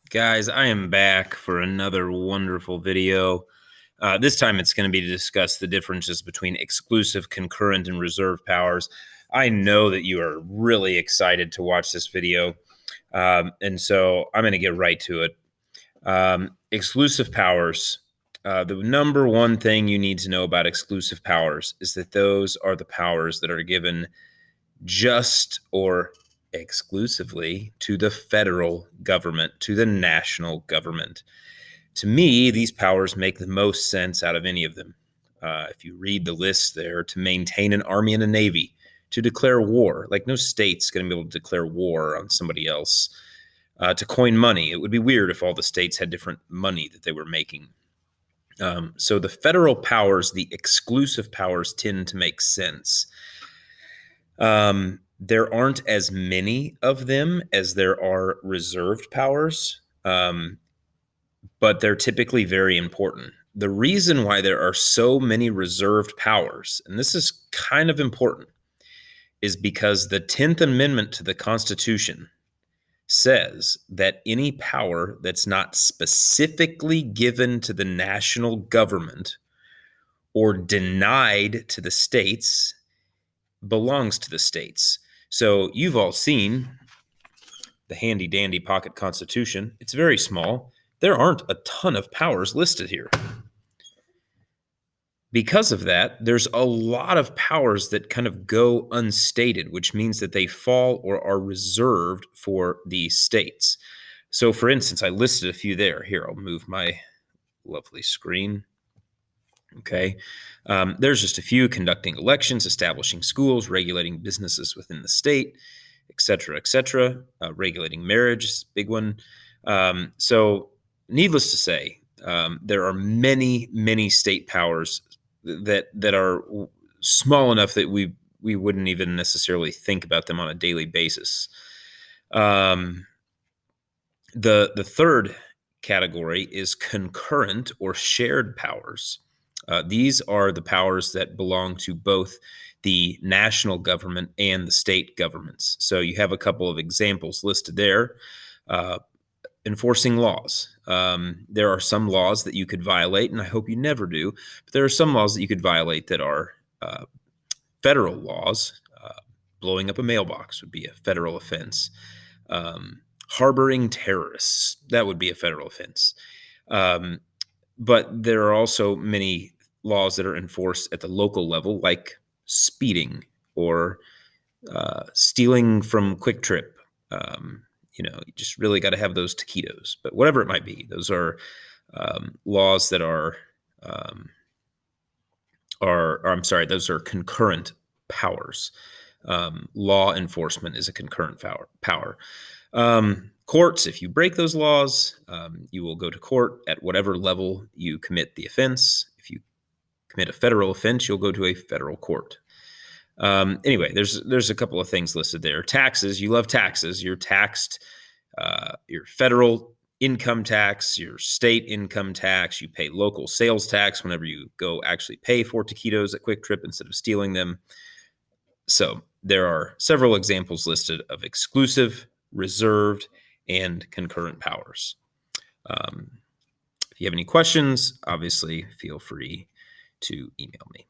Guys, I am back for another wonderful video. This time it's going to be to discuss the differences between exclusive, concurrent, and reserved powers. I know that you are really excited to watch this video, and so I'm going to get right to it. Exclusive powers. The number one thing you need to know about exclusive powers is that those are the powers that are given just or exclusively to the federal government, to the national government. To me, these powers make the most sense out of any of them. If you read the list there, to maintain an army and a navy, to declare war, like no state's going to be able to declare war on somebody else. To coin money, it would be weird if all the states had different money that they were making. So the federal powers, the exclusive powers, tend to make sense. There aren't as many of them as there are reserved powers, but they're typically very important. The reason why there are so many reserved powers, and this is kind of important, is because the 10th Amendment to the Constitution says that any power that's not specifically given to the national government or denied to the states belongs to the states. So you've all seen the handy dandy pocket constitution. It's very small. There aren't a ton of powers listed here. Because of that, there's a lot of powers that kind of go unstated, which means that they fall or are reserved for the states. So for instance, I listed a few there. Here, I'll move my lovely screen. Okay. There's just a few: conducting elections, establishing schools, regulating businesses within the state, et cetera, regulating marriage is a big one. So needless to say, there are many state powers that are small enough that we wouldn't even necessarily think about them on a daily basis. The third category is concurrent or shared powers. These are the powers that belong to both the national government and the state governments. So you have a couple of examples listed there. Enforcing laws. There are some laws that you could violate, and I hope you never do, but there are some laws that you could violate that are federal laws. Blowing up a mailbox would be a federal offense. Harboring terrorists, that would be a federal offense. But there are also many laws that are enforced at the local level, like speeding or stealing from Quick Trip. You just really got to have those taquitos. But whatever it might be, those are laws that are those are concurrent powers. Law enforcement is a concurrent power. Courts, if you break those laws, you will go to court at whatever level you commit the offense. If you commit a federal offense, you'll go to a federal court. Anyway, there's a couple of things listed there. Taxes, you love taxes. You're taxed, your federal income tax, your state income tax. You pay local sales tax whenever you go actually pay for taquitos at Quick Trip instead of stealing them. So there are several examples listed of exclusive, reserved, and concurrent powers. If you have any questions, obviously feel free to email me.